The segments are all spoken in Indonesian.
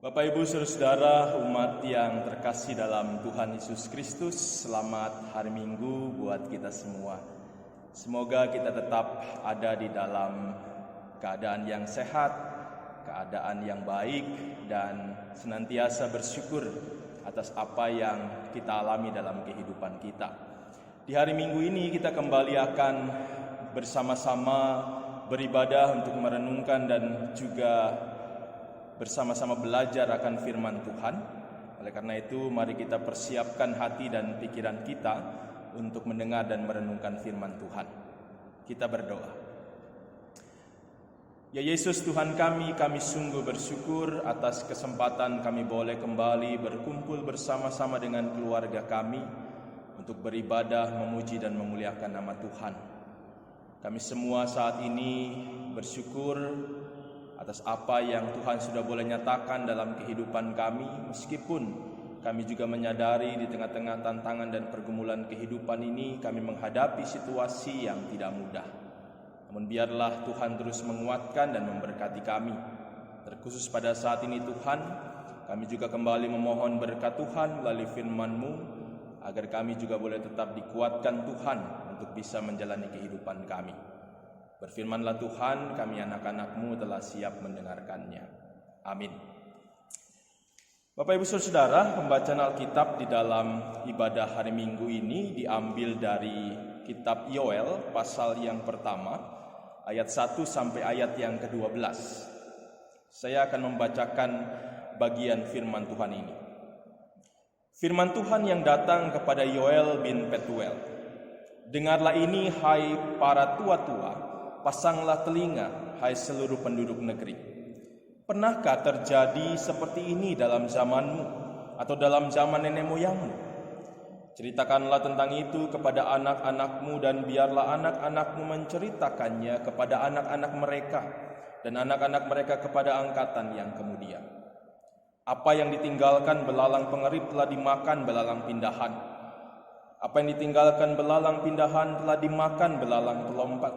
Bapak Ibu Saudara umat yang terkasih dalam Tuhan Yesus Kristus, selamat hari Minggu buat kita semua. Semoga kita tetap ada di dalam keadaan yang sehat, keadaan yang baik, dan senantiasa bersyukur atas apa yang kita alami dalam kehidupan kita. Di hari Minggu ini kita kembali akan bersama-sama beribadah untuk merenungkan dan juga bersama-sama belajar akan firman Tuhan. Oleh karena itu, mari kita persiapkan hati dan pikiran kita untuk mendengar dan merenungkan firman Tuhan. Kita berdoa. Ya Yesus Tuhan kami sungguh bersyukur atas kesempatan kami boleh kembali berkumpul bersama-sama dengan keluarga kami untuk beribadah, memuji dan memuliakan nama Tuhan. Kami semua saat ini bersyukur atas apa yang Tuhan sudah boleh nyatakan dalam kehidupan kami, meskipun kami juga menyadari di tengah-tengah tantangan dan pergumulan kehidupan ini kami menghadapi situasi yang tidak mudah. Namun biarlah Tuhan terus menguatkan dan memberkati kami. Terkhusus pada saat ini Tuhan, kami juga kembali memohon berkat Tuhan melalui firman-Mu, agar kami juga boleh tetap dikuatkan Tuhan untuk bisa menjalani kehidupan kami. Berfirmanlah Tuhan, kami anak-anak-Mu telah siap mendengarkannya. Amin. Bapak Ibu Saudara, pembacaan Alkitab di dalam ibadah hari Minggu ini diambil dari kitab Yoel pasal yang pertama, ayat 1 sampai ayat yang ke-12. Saya akan membacakan bagian firman Tuhan ini. Firman Tuhan yang datang kepada Yoel bin Petuel. Dengarlah ini hai para tua-tua, pasanglah telinga, hai seluruh penduduk negeri. Pernahkah terjadi seperti ini dalam zamanmu atau dalam zaman nenek moyangmu? Ceritakanlah tentang itu kepada anak-anakmu dan biarlah anak-anakmu menceritakannya kepada anak-anak mereka dan anak-anak mereka kepada angkatan yang kemudian. Apa yang ditinggalkan belalang pengerit telah dimakan belalang pindahan. Apa yang ditinggalkan belalang pindahan telah dimakan belalang pelompat.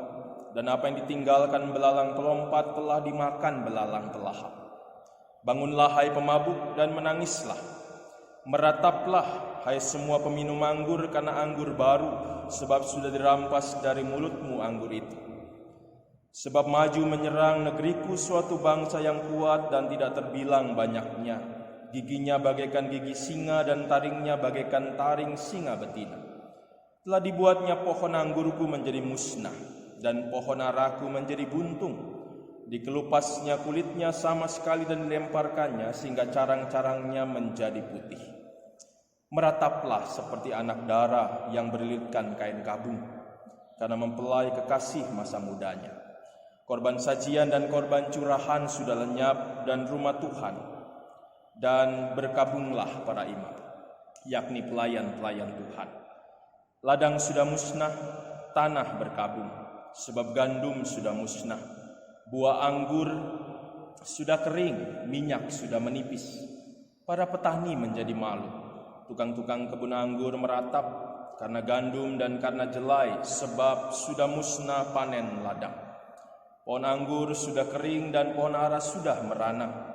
Dan apa yang ditinggalkan belalang pelompat telah dimakan belalang pelahap. Bangunlah hai pemabuk dan menangislah. Merataplah hai semua peminum anggur karena anggur baru, sebab sudah dirampas dari mulutmu anggur itu. Sebab maju menyerang negeriku suatu bangsa yang kuat dan tidak terbilang banyaknya. Giginya bagaikan gigi singa dan taringnya bagaikan taring singa betina. Telah dibuatnya pohon anggurku menjadi musnah dan pohon araku menjadi buntung. Dikelupasnya kulitnya sama sekali dan dilemparkannya sehingga carang-carangnya menjadi putih. Merataplah seperti anak dara yang berlilitkan kain kabung, karena mempelai kekasih masa mudanya. Korban sajian dan korban curahan sudah lenyap dan rumah Tuhan, dan berkabunglah para imam, yakni pelayan-pelayan Tuhan. Ladang sudah musnah, tanah berkabung, sebab gandum sudah musnah, buah anggur sudah kering, minyak sudah menipis. Para petani menjadi malu, tukang-tukang kebun anggur meratap karena gandum dan karena jelai, sebab sudah musnah panen ladang. Pohon anggur sudah kering dan pohon ara sudah merana.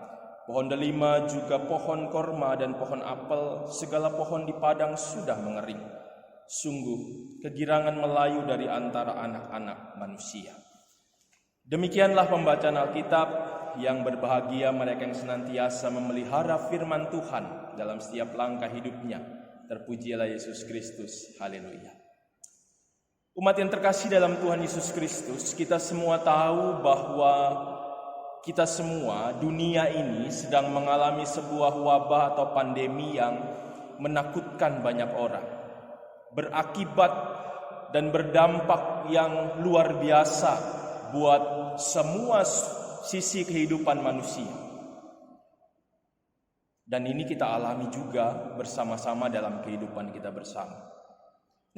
Pohon delima juga pohon korma dan pohon apel, segala pohon di padang sudah mengering. Sungguh, kegirangan melayu dari antara anak-anak manusia. Demikianlah pembacaan Alkitab. Yang berbahagia mereka yang senantiasa memelihara firman Tuhan dalam setiap langkah hidupnya. Terpujilah Yesus Kristus. Haleluya. Umat yang terkasih dalam Tuhan Yesus Kristus, kita semua tahu bahwa kita semua, dunia ini sedang mengalami sebuah wabah atau pandemi yang menakutkan banyak orang. Berakibat dan berdampak yang luar biasa buat semua sisi kehidupan manusia. Dan ini kita alami juga bersama-sama dalam kehidupan kita bersama.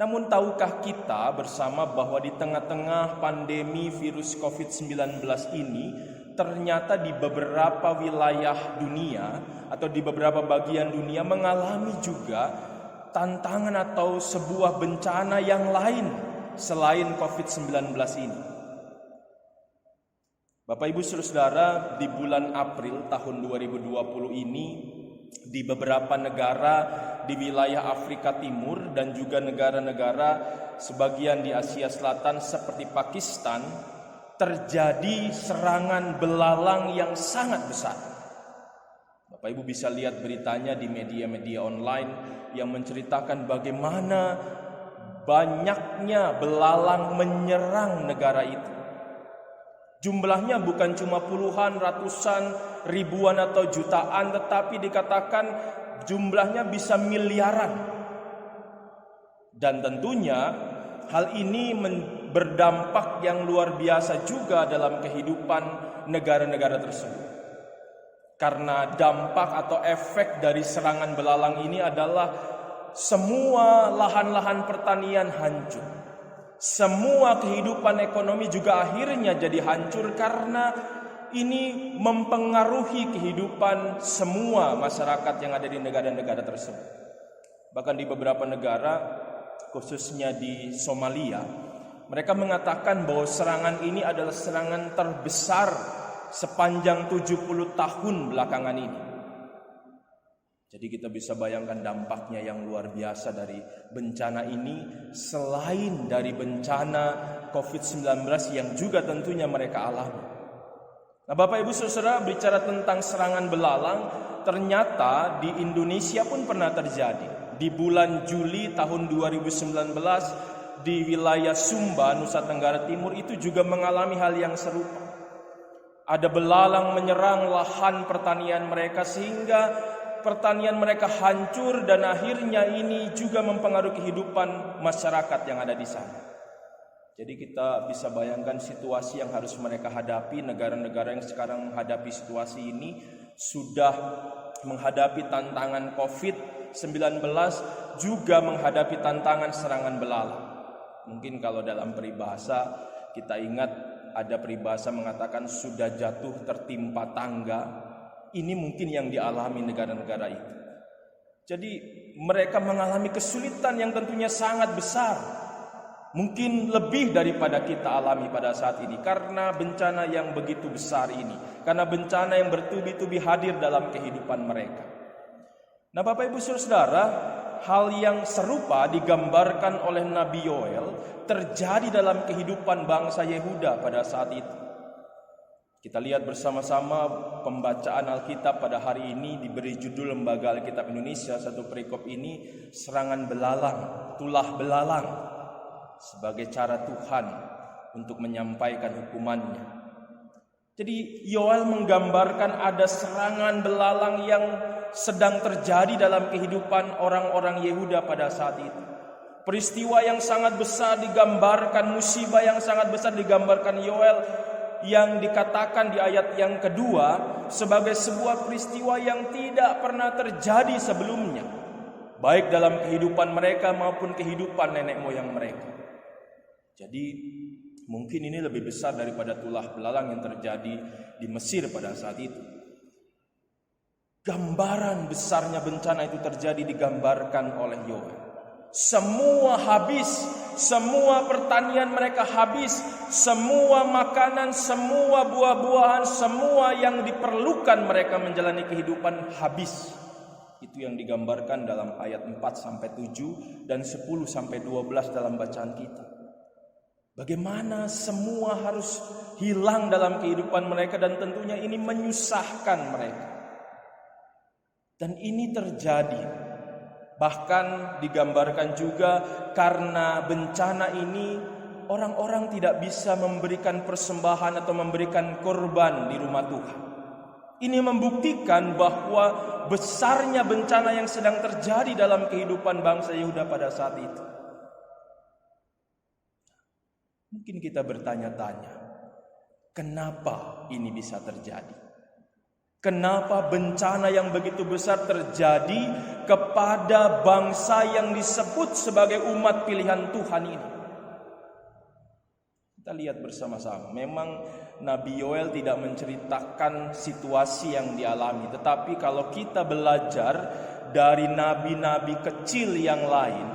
Namun tahukah kita bersama bahwa di tengah-tengah pandemi virus COVID-19 ini, ternyata di beberapa wilayah dunia atau di beberapa bagian dunia mengalami juga tantangan atau sebuah bencana yang lain selain COVID-19 ini. Bapak Ibu Saudara, di bulan April tahun 2020 ini di beberapa negara di wilayah Afrika Timur dan juga negara-negara sebagian di Asia Selatan seperti Pakistan terjadi serangan belalang yang sangat besar. Bapak Ibu bisa lihat beritanya di media-media online yang menceritakan bagaimana banyaknya belalang menyerang negara itu. Jumlahnya bukan cuma puluhan, ratusan, ribuan atau jutaan, tetapi dikatakan jumlahnya bisa miliaran. Dan tentunya hal ini berdampak yang luar biasa juga dalam kehidupan negara-negara tersebut. Karena dampak atau efek dari serangan belalang ini adalah semua lahan-lahan pertanian hancur. Semua kehidupan ekonomi juga akhirnya jadi hancur karena ini mempengaruhi kehidupan semua masyarakat yang ada di negara-negara tersebut. Bahkan di beberapa negara, khususnya di Somalia, mereka mengatakan bahwa serangan ini adalah serangan terbesar sepanjang 70 tahun belakangan ini. Jadi kita bisa bayangkan dampaknya yang luar biasa dari bencana ini, selain dari bencana COVID-19 yang juga tentunya mereka alami. Nah, Bapak Ibu Saudara, bicara tentang serangan belalang, ternyata di Indonesia pun pernah terjadi. Di bulan Juli tahun 2019 di wilayah Sumba, Nusa Tenggara Timur itu juga mengalami hal yang serupa. Ada belalang menyerang lahan pertanian mereka sehingga pertanian mereka hancur dan akhirnya ini juga mempengaruhi kehidupan masyarakat yang ada di sana. Jadi kita bisa bayangkan situasi yang harus mereka hadapi. Negara-negara yang sekarang menghadapi situasi ini sudah menghadapi tantangan COVID-19, juga menghadapi tantangan serangan belalang. Mungkin kalau dalam peribahasa kita ingat ada peribahasa mengatakan sudah jatuh tertimpa tangga. Ini mungkin yang dialami negara-negara itu. Jadi mereka mengalami kesulitan yang tentunya sangat besar. Mungkin lebih daripada kita alami pada saat ini. Karena bencana yang begitu besar ini. Karena bencana yang bertubi-tubi hadir dalam kehidupan mereka. Nah, Bapak Ibu Saudara, hal yang serupa digambarkan oleh Nabi Yoel terjadi dalam kehidupan bangsa Yehuda pada saat itu. Kita lihat bersama-sama pembacaan Alkitab pada hari ini diberi judul Lembaga Alkitab Indonesia. Satu perikop ini serangan belalang, tulah belalang, sebagai cara Tuhan untuk menyampaikan hukumannya. Jadi Yoel menggambarkan ada serangan belalang yang sedang terjadi dalam kehidupan orang-orang Yehuda pada saat itu. Peristiwa yang sangat besar digambarkan, musibah yang sangat besar digambarkan Yoel yang dikatakan di ayat yang kedua sebagai sebuah peristiwa yang tidak pernah terjadi sebelumnya, baik dalam kehidupan mereka maupun kehidupan nenek moyang mereka. Jadi mungkin ini lebih besar daripada tulah belalang yang terjadi di Mesir pada saat itu. Gambaran besarnya bencana itu terjadi digambarkan oleh Yoel. Semua habis, semua pertanian mereka habis, semua makanan, semua buah-buahan, semua yang diperlukan mereka menjalani kehidupan habis. Itu yang digambarkan dalam ayat 4-7 dan 10-12 dalam bacaan kita. Bagaimana semua harus hilang dalam kehidupan mereka dan tentunya ini menyusahkan mereka. Dan ini terjadi. Bahkan digambarkan juga karena bencana ini orang-orang tidak bisa memberikan persembahan atau memberikan korban di rumah Tuhan. Ini membuktikan bahwa besarnya bencana yang sedang terjadi dalam kehidupan bangsa Yehuda pada saat itu. Mungkin kita bertanya-tanya, kenapa ini bisa terjadi? Kenapa bencana yang begitu besar terjadi kepada bangsa yang disebut sebagai umat pilihan Tuhan ini? Kita lihat bersama-sama. Memang Nabi Yoel tidak menceritakan situasi yang dialami. Tetapi kalau kita belajar dari nabi-nabi kecil yang lain,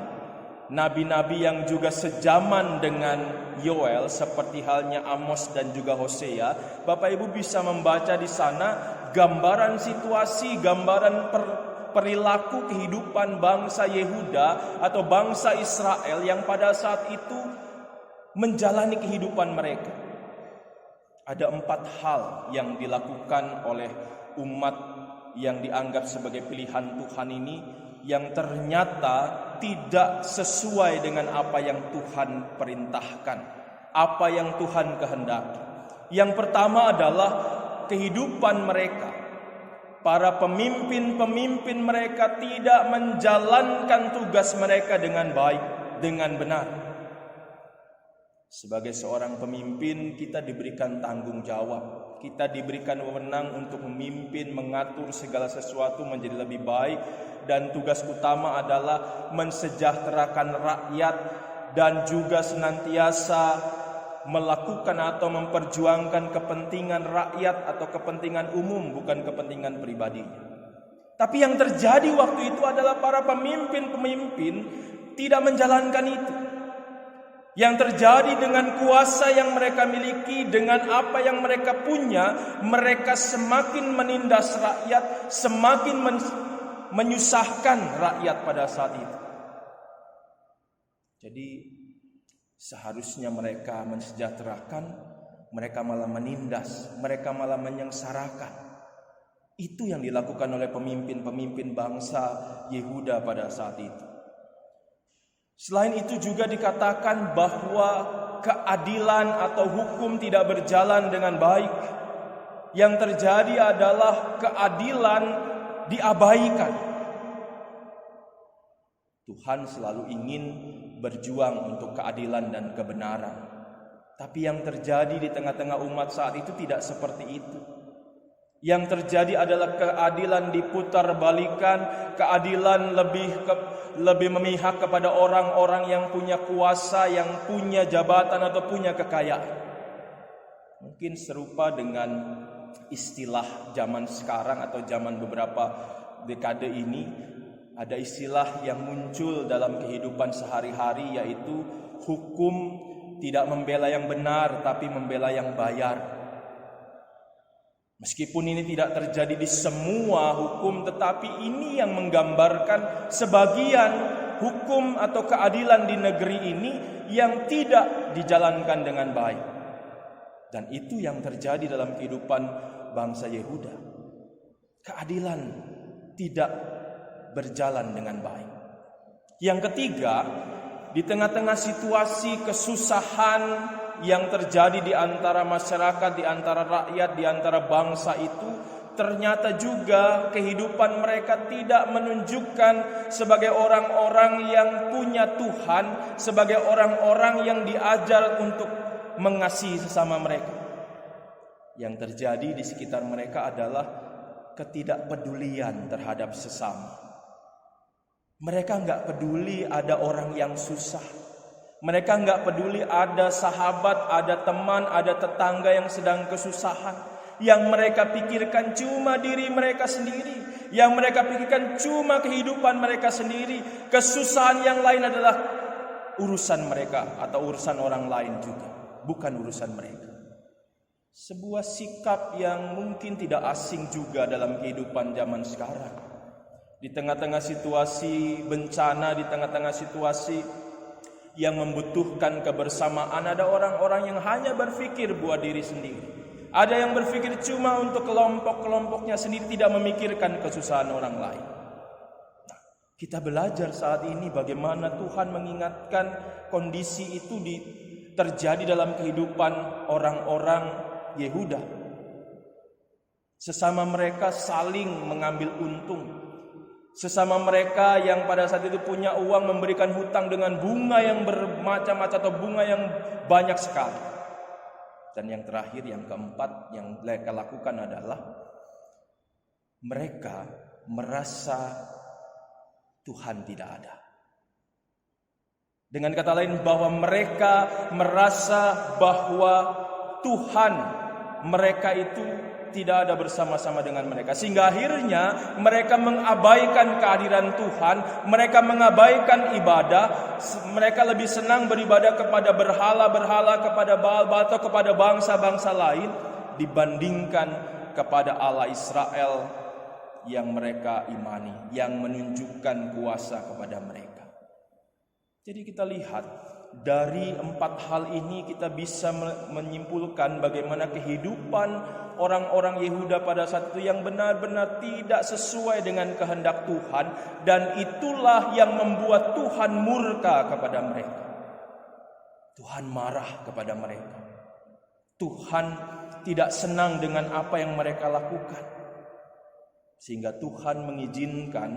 nabi-nabi yang juga sezaman dengan Yoel seperti halnya Amos dan juga Hosea, Bapak Ibu bisa membaca di sana gambaran situasi, gambaran perilaku kehidupan bangsa Yehuda atau bangsa Israel yang pada saat itu menjalani kehidupan mereka. Ada 4 hal yang dilakukan oleh umat yang dianggap sebagai pilihan Tuhan ini yang ternyata tidak sesuai dengan apa yang Tuhan perintahkan, apa yang Tuhan kehendaki. Yang pertama adalah kehidupan mereka. Para pemimpin-pemimpin mereka tidak menjalankan tugas mereka dengan baik, dengan benar. Sebagai seorang pemimpin, kita diberikan tanggung jawab. Kita diberikan wewenang untuk memimpin, mengatur segala sesuatu menjadi lebih baik. Dan tugas utama adalah mensejahterakan rakyat dan juga senantiasa melakukan atau memperjuangkan kepentingan rakyat atau kepentingan umum, bukan kepentingan pribadinya. Tapi yang terjadi waktu itu adalah para pemimpin-pemimpin tidak menjalankan itu. Yang terjadi dengan kuasa yang mereka miliki, dengan apa yang mereka punya, mereka semakin menindas rakyat, semakin menyusahkan rakyat pada saat itu. Jadi seharusnya mereka mensejahterakan, mereka malah menindas, mereka malah menyengsarakan. Itu yang dilakukan oleh pemimpin-pemimpin bangsa Yehuda pada saat itu. Selain itu juga dikatakan bahwa keadilan atau hukum tidak berjalan dengan baik. Yang terjadi adalah keadilan diabaikan. Tuhan selalu ingin berjuang untuk keadilan dan kebenaran. Tapi yang terjadi di tengah-tengah umat saat itu tidak seperti itu. Yang terjadi adalah keadilan diputar-balikan, keadilan lebih memihak kepada orang-orang yang punya kuasa, yang punya jabatan atau punya kekayaan. Mungkin serupa dengan istilah zaman sekarang atau zaman beberapa dekade ini, ada istilah yang muncul dalam kehidupan sehari-hari, yaitu hukum tidak membela yang benar tapi membela yang bayar. Meskipun ini tidak terjadi di semua hukum, tetapi ini yang menggambarkan sebagian hukum atau keadilan di negeri ini yang tidak dijalankan dengan baik. Dan itu yang terjadi dalam kehidupan bangsa Yehuda. Keadilan tidak berjalan dengan baik. Yang ketiga, di tengah-tengah situasi kesusahan yang terjadi di antara masyarakat, di antara rakyat, di antara bangsa itu, ternyata juga kehidupan mereka tidak menunjukkan sebagai orang-orang yang punya Tuhan, sebagai orang-orang yang diajar untuk mengasihi sesama mereka. Yang terjadi di sekitar mereka adalah ketidakpedulian terhadap sesama. Mereka enggak peduli ada orang yang susah. Mereka enggak peduli ada sahabat, ada teman, ada tetangga yang sedang kesusahan. Yang mereka pikirkan cuma diri mereka sendiri. Yang mereka pikirkan cuma kehidupan mereka sendiri. Kesusahan yang lain adalah urusan mereka atau urusan orang lain juga, bukan urusan mereka. Sebuah sikap yang mungkin tidak asing juga dalam kehidupan zaman sekarang. Di tengah-tengah situasi bencana, di tengah-tengah situasi yang membutuhkan kebersamaan, ada orang-orang yang hanya berpikir buat diri sendiri. Ada yang berpikir cuma untuk kelompok-kelompoknya sendiri, tidak memikirkan kesusahan orang lain. Nah, kita belajar saat ini bagaimana Tuhan mengingatkan kondisi itu terjadi dalam kehidupan orang-orang Yehuda. Sesama mereka saling mengambil untung. Sesama mereka yang pada saat itu punya uang memberikan hutang dengan bunga yang bermacam-macam atau bunga yang banyak sekali. Dan yang terakhir, yang keempat yang mereka lakukan adalah mereka merasa Tuhan tidak ada. Dengan kata lain, bahwa mereka merasa bahwa Tuhan mereka itu tidak ada bersama-sama dengan mereka. Sehingga akhirnya mereka mengabaikan kehadiran Tuhan, mereka mengabaikan ibadah, mereka lebih senang beribadah kepada berhala-berhala, kepada Baal-Baal atau kepada bangsa-bangsa lain dibandingkan kepada Allah Israel yang mereka imani, yang menunjukkan kuasa kepada mereka. Jadi kita lihat dari 4 hal ini kita bisa menyimpulkan bagaimana kehidupan orang-orang Yehuda pada saat itu yang benar-benar tidak sesuai dengan kehendak Tuhan, dan itulah yang membuat Tuhan murka kepada mereka. Tuhan marah kepada mereka. Tuhan tidak senang dengan apa yang mereka lakukan. Sehingga Tuhan mengizinkan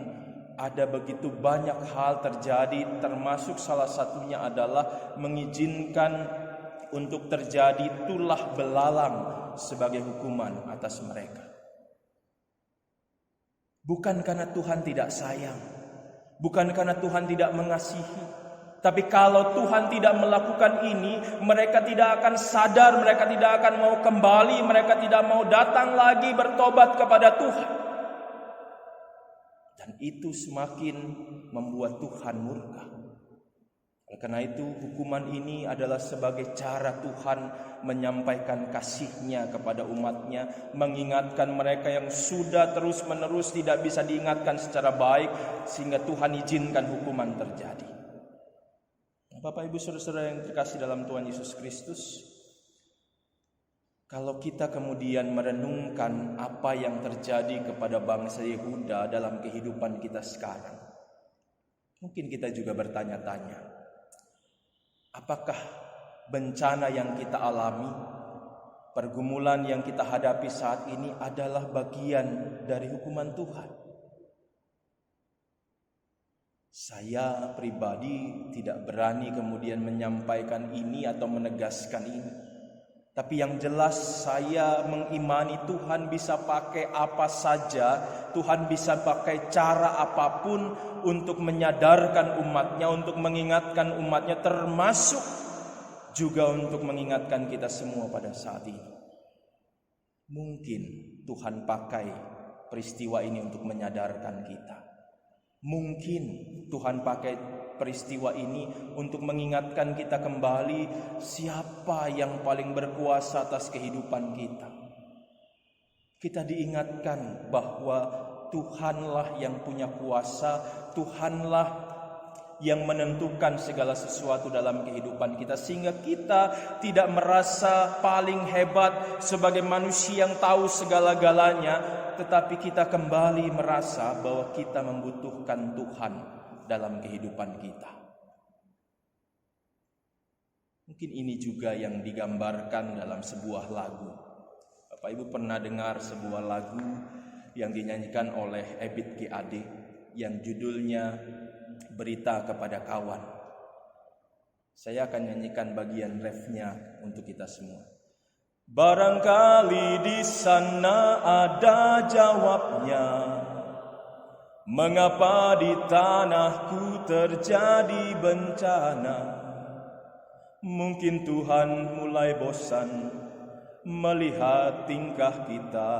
ada begitu banyak hal terjadi, termasuk salah satunya adalah mengizinkan untuk terjadi tulah belalang sebagai hukuman atas mereka. Bukan karena Tuhan tidak sayang, bukan karena Tuhan tidak mengasihi, tapi kalau Tuhan tidak melakukan ini, mereka tidak akan sadar, mereka tidak akan mau kembali, mereka tidak mau datang lagi bertobat kepada Tuhan. Dan itu semakin membuat Tuhan murka. Oleh karena itu hukuman ini adalah sebagai cara Tuhan menyampaikan kasih-Nya kepada umat-Nya, mengingatkan mereka yang sudah terus-menerus tidak bisa diingatkan secara baik, sehingga Tuhan izinkan hukuman terjadi. Bapak Ibu Saudara-saudara yang terkasih dalam Tuhan Yesus Kristus, kalau kita kemudian merenungkan apa yang terjadi kepada bangsa Yehuda dalam kehidupan kita sekarang, mungkin kita juga bertanya-tanya, apakah bencana yang kita alami, pergumulan yang kita hadapi saat ini adalah bagian dari hukuman Tuhan? Saya pribadi tidak berani kemudian menyampaikan ini atau menegaskan ini. Tapi yang jelas saya mengimani Tuhan bisa pakai apa saja, Tuhan bisa pakai cara apapun untuk menyadarkan umat-Nya, untuk mengingatkan umat-Nya, termasuk juga untuk mengingatkan kita semua pada saat ini. Mungkin Tuhan pakai peristiwa ini untuk menyadarkan kita. Mungkin Tuhan pakai peristiwa ini untuk mengingatkan kita kembali siapa yang paling berkuasa atas kehidupan kita. Kita diingatkan bahwa Tuhanlah yang punya kuasa, Tuhanlah yang menentukan segala sesuatu dalam kehidupan kita, sehingga kita tidak merasa paling hebat sebagai manusia yang tahu segala-galanya, tetapi kita kembali merasa bahwa kita membutuhkan Tuhan dalam kehidupan kita. Mungkin ini juga yang digambarkan dalam sebuah lagu. Bapak Ibu pernah dengar sebuah lagu yang dinyanyikan oleh Ebit G. Ade yang judulnya Berita Kepada Kawan. Saya akan nyanyikan bagian refnya untuk kita semua. Barangkali di sana ada jawabnya, mengapa di tanahku terjadi bencana? Mungkin Tuhan mulai bosan melihat tingkah kita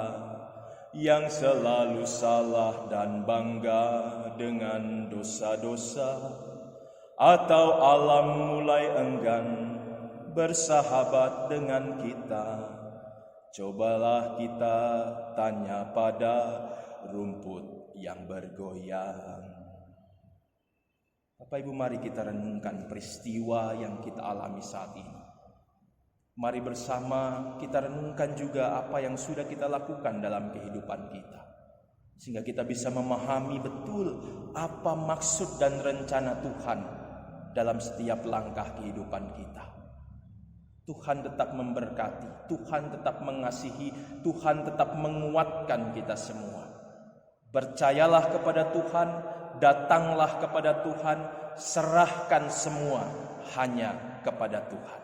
yang selalu salah dan bangga dengan dosa-dosa, atau alam mulai enggan bersahabat dengan kita. Cobalah kita tanya pada rumput yang bergoyang. Bapak Ibu, mari kita renungkan peristiwa yang kita alami saat ini. Mari bersama kita renungkan juga apa yang sudah kita lakukan dalam kehidupan kita, sehingga kita bisa memahami betul apa maksud dan rencana Tuhan dalam setiap langkah kehidupan kita. Tuhan tetap memberkati, Tuhan tetap mengasihi, Tuhan tetap menguatkan kita semua. Percayalah kepada Tuhan, datanglah kepada Tuhan, serahkan semua hanya kepada Tuhan.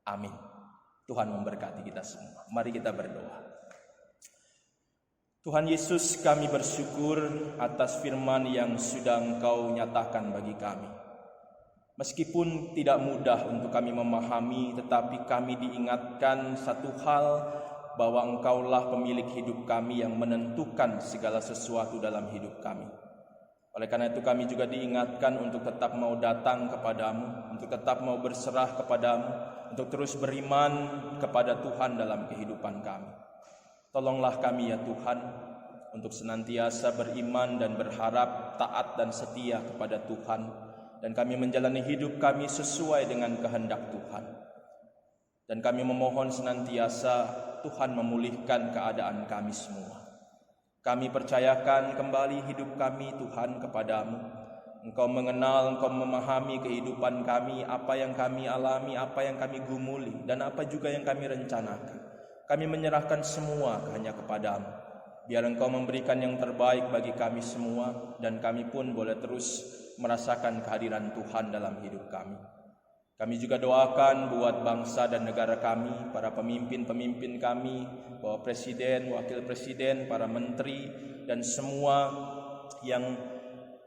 Amin. Tuhan memberkati kita semua. Mari kita berdoa. Tuhan Yesus, kami bersyukur atas firman yang sudah Engkau nyatakan bagi kami. Meskipun tidak mudah untuk kami memahami, tetapi kami diingatkan satu hal, bahwa Engkaulah pemilik hidup kami yang menentukan segala sesuatu dalam hidup kami. Oleh karena itu kami juga diingatkan untuk tetap mau datang kepadamu, untuk tetap mau berserah kepadamu, untuk terus beriman kepada Tuhan dalam kehidupan kami. Tolonglah kami ya Tuhan, untuk senantiasa beriman dan berharap taat dan setia kepada Tuhan, dan kami menjalani hidup kami sesuai dengan kehendak Tuhan. Dan kami memohon senantiasa Tuhan memulihkan keadaan kami semua. Kami percayakan kembali hidup kami Tuhan kepadamu. Engkau mengenal, Engkau memahami kehidupan kami, apa yang kami alami, apa yang kami gumuli, dan apa juga yang kami rencanakan. Kami menyerahkan semua hanya kepadamu. Biar Engkau memberikan yang terbaik bagi kami semua, dan kami pun boleh terus merasakan kehadiran Tuhan dalam hidup kami. Kami juga doakan buat bangsa dan negara kami, para pemimpin-pemimpin kami, Bapak Presiden, Wakil Presiden, para menteri, dan semua yang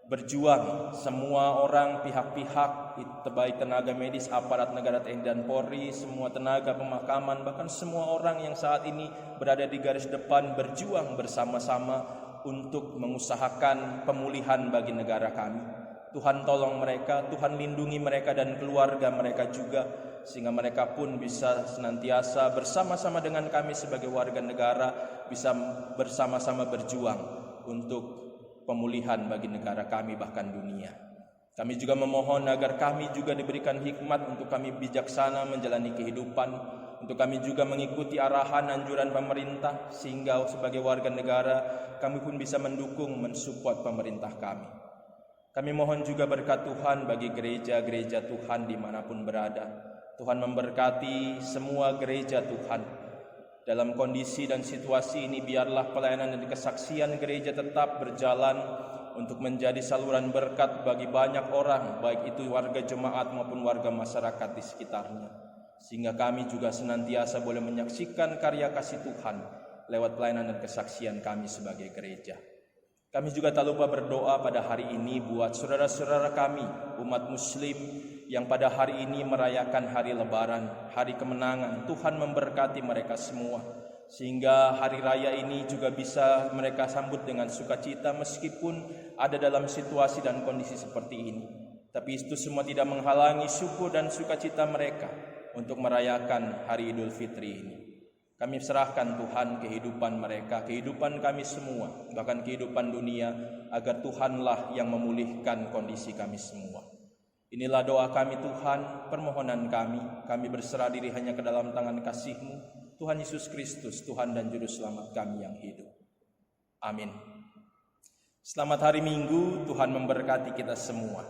berjuang, semua orang, pihak-pihak, baik tenaga medis, aparat negara TNI dan Polri, semua tenaga pemakaman, bahkan semua orang yang saat ini berada di garis depan berjuang bersama-sama untuk mengusahakan pemulihan bagi negara kami. Tuhan tolong mereka, Tuhan lindungi mereka dan keluarga mereka juga, sehingga mereka pun bisa senantiasa bersama-sama dengan kami sebagai warga negara, bisa bersama-sama berjuang untuk pemulihan bagi negara kami bahkan dunia. Kami juga memohon agar kami juga diberikan hikmat untuk kami bijaksana menjalani kehidupan, untuk kami juga mengikuti arahan anjuran pemerintah, sehingga sebagai warga negara kami pun bisa mendukung, mensupport pemerintah kami. Kami mohon juga berkat Tuhan bagi gereja-gereja Tuhan dimanapun berada. Tuhan memberkati semua gereja Tuhan. Dalam kondisi dan situasi ini biarlah pelayanan dan kesaksian gereja tetap berjalan untuk menjadi saluran berkat bagi banyak orang, baik itu warga jemaat maupun warga masyarakat di sekitarnya. Sehingga kami juga senantiasa boleh menyaksikan karya kasih Tuhan lewat pelayanan dan kesaksian kami sebagai gereja. Kami juga tak lupa berdoa pada hari ini buat saudara-saudara kami, umat muslim yang pada hari ini merayakan hari lebaran, hari kemenangan. Tuhan memberkati mereka semua, sehingga hari raya ini juga bisa mereka sambut dengan sukacita meskipun ada dalam situasi dan kondisi seperti ini. Tapi itu semua tidak menghalangi syukur dan sukacita mereka untuk merayakan hari Idul Fitri ini. Kami serahkan Tuhan kehidupan mereka, kehidupan kami semua, bahkan kehidupan dunia, agar Tuhanlah yang memulihkan kondisi kami semua. Inilah doa kami Tuhan, permohonan kami berserah diri hanya ke dalam tangan kasih-Mu, Tuhan Yesus Kristus, Tuhan dan Juru Selamat kami yang hidup. Amin. Selamat hari Minggu, Tuhan memberkati kita semua.